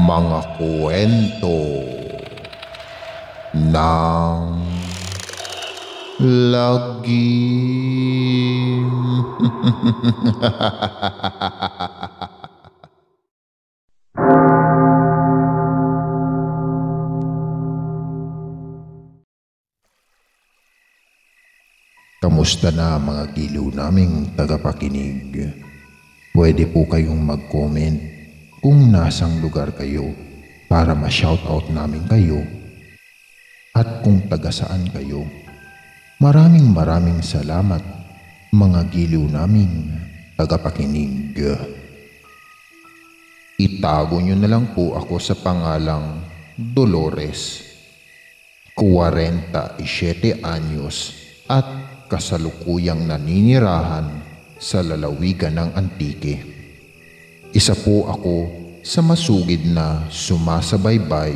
Mga kwento ng lagim. Kamusta na mga giliw naming tagapakinig? Pwede po kayong mag-comment kung nasang lugar kayo para ma-shoutout namin kayo at kung taga saan kayo. Maraming salamat mga giliw naming tagapakinig. Itago nyo na lang po ako sa pangalang Dolores, 47 anyos at kasalukuyang naninirahan sa lalawigan ng Antique. Isa po ako sa masugid na sumasabaybay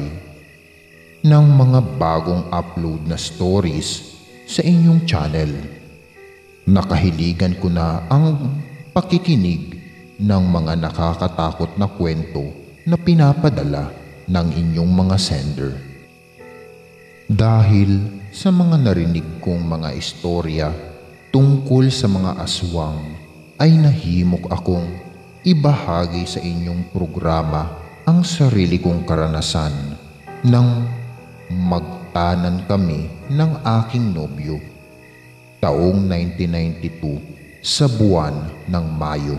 ng mga bagong upload na stories sa inyong channel. Nakahiligan ko na ang pakikinig ng mga nakakatakot na kwento na pinapadala ng inyong mga sender. Dahil sa mga narinig kong mga istorya tungkol sa mga aswang ay nahimok akong ibahagi sa inyong programa ang sarili kong karanasan nang magtanan kami ng aking nobyo taong 1992 sa buwan ng Mayo.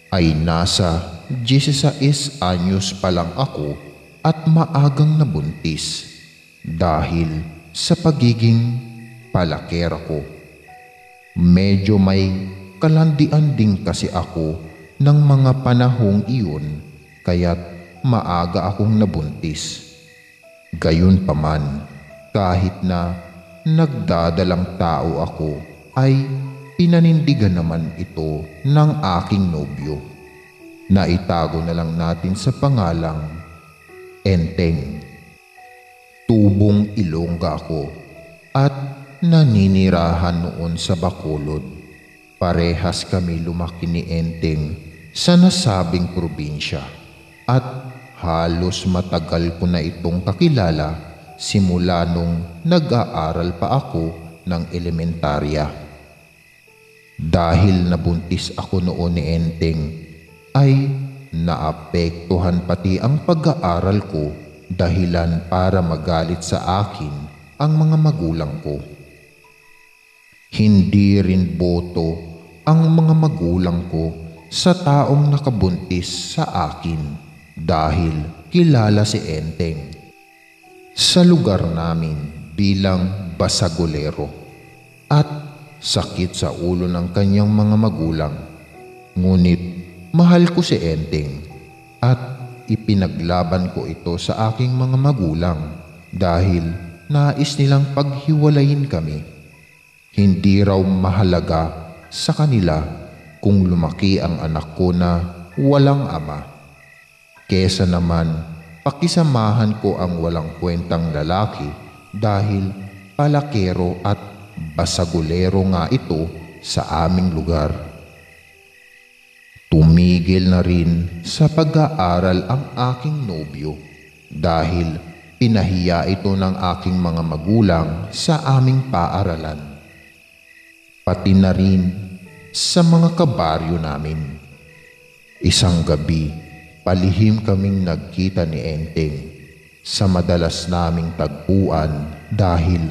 Ay nasa 16 anyos pa lang ako at maagang nabuntis dahil sa pagiging palakera ko. Medyo may kalandian din kasi ako ng mga panahong iyon kaya't maaga akong nabuntis. Gayunpaman, kahit na nagdadalang tao ako ay pinanindigan naman ito ng aking nobyo. Naitago na lang natin sa pangalang Enteng. Tubong Ilongga ako at naninirahan noon sa Bacolod. Parehas kami lumaki ni Enteng sa nasabing probinsya at halos matagal ko na itong kakilala simula nung nag-aaral pa ako ng elementarya. Dahil nabuntis ako noon ni Enteng ay naapektuhan pati ang pag-aaral ko dahilan para magalit sa akin ang mga magulang ko. Hindi rin boto ang mga magulang ko sa taong nakabuntis sa akin dahil kilala si Enteng sa lugar namin bilang basagolero at sakit sa ulo ng kanyang mga magulang. Ngunit mahal ko si Enteng at ipinaglaban ko ito sa aking mga magulang dahil nais nilang paghiwalayin kami. Hindi raw mahalaga sa kanila kung lumaki ang anak ko na walang ama. Kesa naman pakisamahan ko ang walang kwentang lalaki dahil palakero at basagolero nga ito sa aming lugar. Tumigil na rin sa pag-aaral ang aking nobyo dahil pinahiya ito ng aking mga magulang sa aming paaralan. Pati na rin sa mga kabaryo namin. Isang gabi, palihim kaming nagkita ni Enteng sa madalas naming tagpuan dahil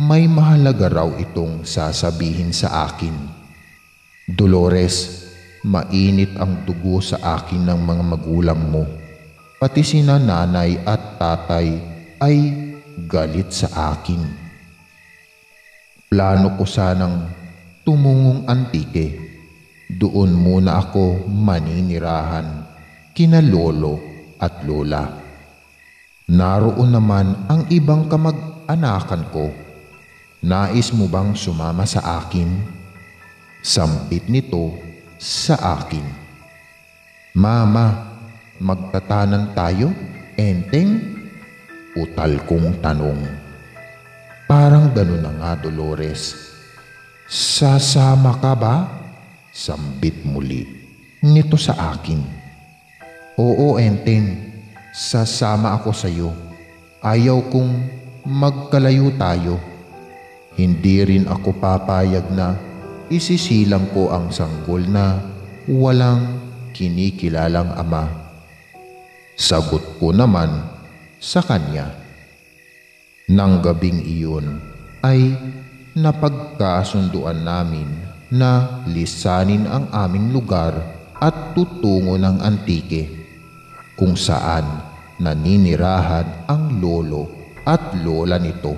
may mahalaga raw itong sasabihin sa akin. Dolores, mainit ang dugo sa akin ng mga magulang mo. Pati sina nanay at tatay ay galit sa akin. Plano ko sanang tumungong Antique. Doon muna ako maninirahan kina lolo at lola. Naroon naman ang ibang kamag-anakan ko. Nais mo bang sumama sa akin? Sampit nito sa akin. Mama, magtatanan tayo, Enteng? Utal kong tanong. Parang ganun na nga, Dolores. Sasama ka ba? Sambit muli nito sa akin. Oo, Enteng. Sasama ako sa iyo. Ayaw kong magkalayo tayo. Hindi rin ako papayag na isisilang ko ang sanggol na walang kinikilalang ama. Sagot ko naman sa kanya. Nang gabing iyon ay napagkasunduan namin na lisanin ang aming lugar at tutungo ng Antique, kung saan naninirahan ang lolo at lola nito.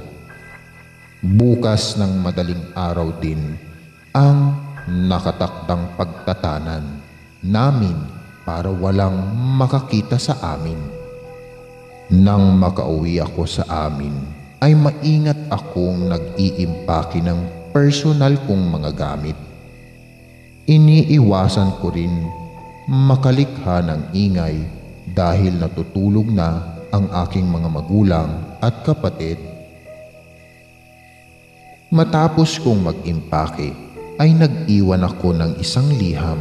Bukas ng madaling araw din ang nakatakdang pagtatanan namin para walang makakita sa amin. Nang makauwi ako sa amin ay maingat akong nag-iimpake ng personal kong mga gamit. Iniiwasan ko rin makalikha ng ingay dahil natutulog na ang aking mga magulang at kapatid. Matapos kong mag-impake ay nag-iwan ako ng isang liham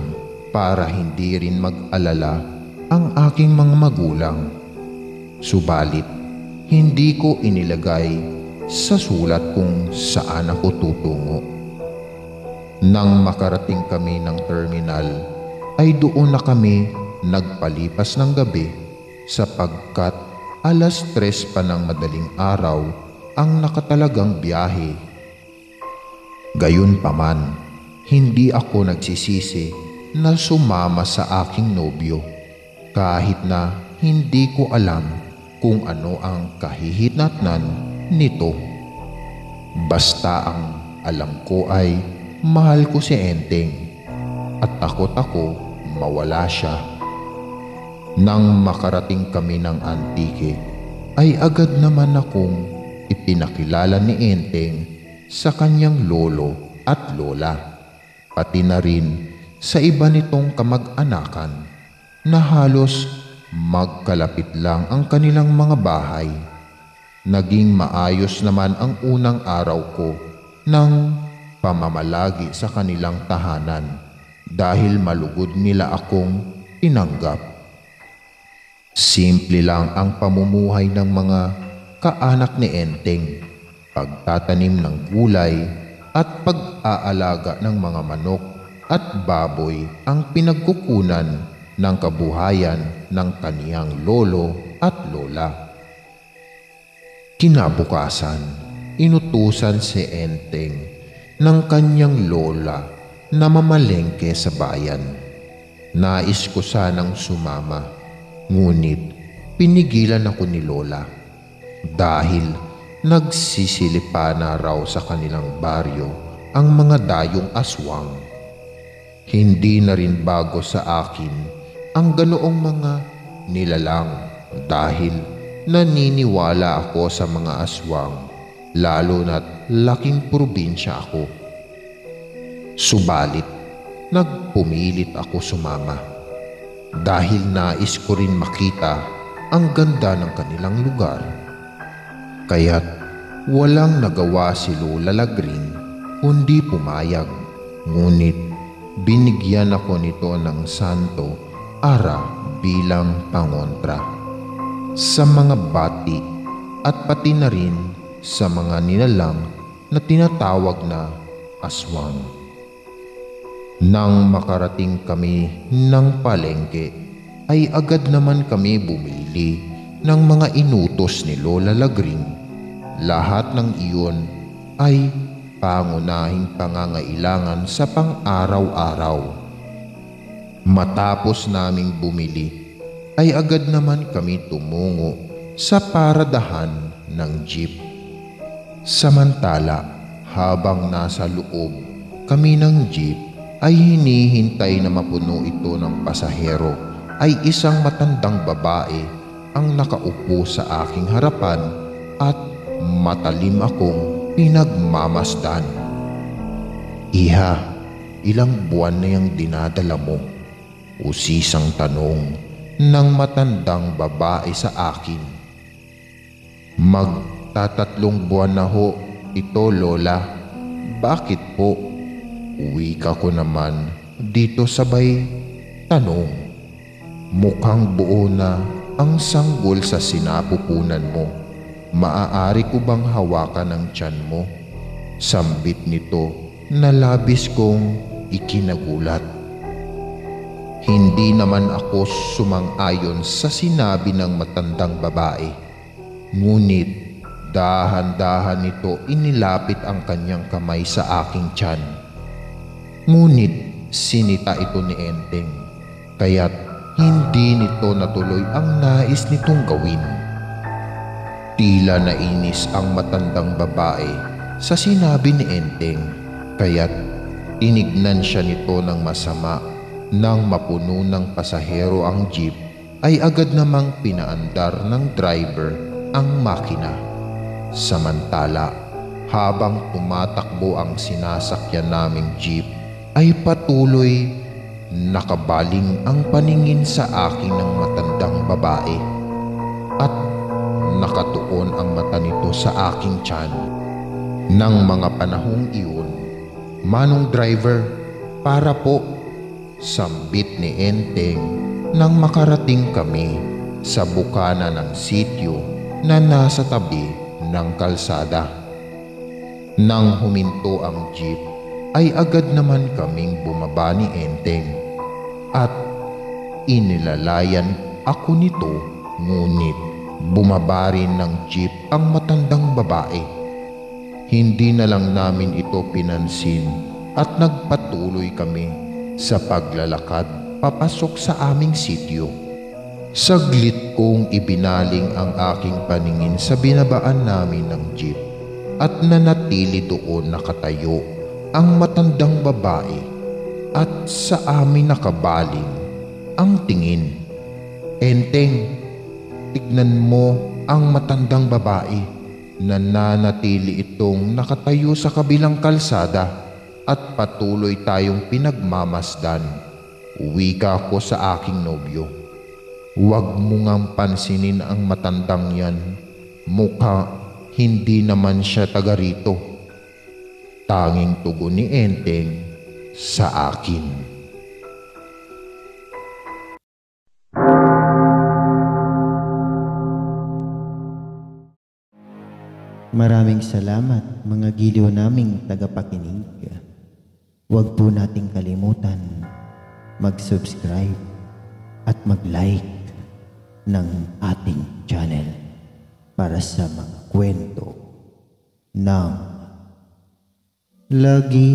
para hindi rin mag-alala ang aking mga magulang. Subalit, hindi ko inilagay sa sulat kung saan ako tutungo. Nang makarating kami ng terminal, ay doon na kami nagpalipas ng gabi sapagkat 3:00 pa ng madaling araw ang nakatalagang biyahe. Gayunpaman, hindi ako nagsisisi na sumama sa aking nobyo kahit na hindi ko alam kung ano ang kahihinatnan nito. Basta ang alam ko ay mahal ko si Enteng at takot ako mawala siya. Nang makarating kami ng Antique ay agad naman akong ipinakilala ni Enteng sa kanyang lolo at lola, pati na rin sa iba nitong kamag-anakan na halos magkalapit lang ang kanilang mga bahay. Naging maayos naman ang unang araw ko ng pamamalagi sa kanilang tahanan dahil malugod nila akong tinanggap. Simple lang ang pamumuhay ng mga kaanak ni Enteng, pagtatanim ng gulay at pag-aalaga ng mga manok at baboy ang pinagkukunan ng kabuhayan ng kaniyang lolo at lola. Kinabukasan, inutusan si Enteng ng kanyang lola na mamalengke sa bayan. Nais ko sanang sumama, ngunit pinigilan ako ni lola dahil nagsisilipa na raw sa kanilang baryo ang mga dayong aswang. Hindi na rin bago sa akin ang ganoong mga nilalang dahil naniniwala ako sa mga aswang, lalo na't laking probinsya ako. Subalit, nagpumilit ako sumama dahil nais ko rin makita ang ganda ng kanilang lugar. Kaya't walang nagawa si Lola Lagring kundi pumayag, ngunit binigyan ako nito ng santo ara bilang pangontra sa mga bati at pati na rin sa mga nilalang na tinatawag na aswang. Nang makarating kami ng palengke ay agad naman kami bumili ng mga inutos ni Lola Lagring. Lahat ng iyon ay pangunahing pangangailangan sa pang-araw-araw. Matapos naming bumili ay agad naman kami tumungo sa paradahan ng jeep. Samantala, habang nasa loob kami ng jeep ay hinihintay na mapuno ito ng pasahero, ay isang matandang babae ang nakaupo sa aking harapan at matalim akong pinagmamasdan. "Iha, ilang buwan na yung dinadala mo?" Usisang tanong ng matandang babae sa akin. "Magtatatlong buwan na ho ito, Lola." "Bakit po?" Uwi ka ko naman dito sabay tanong. Mukhang buo na ang sanggol sa sinapupunan mo. Maaari ko bang hawakan ang tiyan mo? Sambit nito na labis kong ikinagulat. Hindi naman ako sumang-ayon sa sinabi ng matandang babae. Ngunit dahan-dahan nito inilapit ang kanyang kamay sa aking tiyan. Ngunit sinita ito ni Enteng, kaya't hindi nito natuloy ang nais nitong gawin. Tila nainis ang matandang babae sa sinabi ni Enteng, kaya't tinignan siya nito ng masama. Nang mapuno ng pasahero ang jeep, ay agad namang pinaandar ng driver ang makina. Samantala, habang tumatakbo ang sinasakyan naming jeep, ay patuloy nakabaling ang paningin sa akin ng matandang babae at nakatuon ang mata nito sa aking tiyan. Nang mga panahong iyon, "Manong driver, para po," sambit ni Enteng nang makarating kami sa bukana ng sityo na nasa tabi ng kalsada. Nang huminto ang jeep, ay agad naman kaming bumaba ni Enteng at inilalayan ako nito, ngunit bumaba rin ng jeep ang matandang babae. Hindi na lang namin ito pinansin at nagpatuloy kami sa paglalakad papasok sa aming sityo. Saglit kong ibinaling ang aking paningin sa binabaan namin ng jeep at nanatili doon nakatayo ang matandang babae at sa amin nakabaling ang tingin. "Enteng, tignan mo ang matandang babae." Nananatili itong nakatayo sa kabilang kalsada at patuloy tayong pinagmamasdan. Wika ko sa aking nobyo. "Huwag mo ngang pansinin ang matandang yan. Mukha hindi naman siya taga rito." Tanging tugon ni Enteng sa akin. Maraming salamat mga giliw naming tagapakinig. Huwag po nating kalimutan mag-subscribe at mag-like ng ating channel para sa mga kwento ng lagi.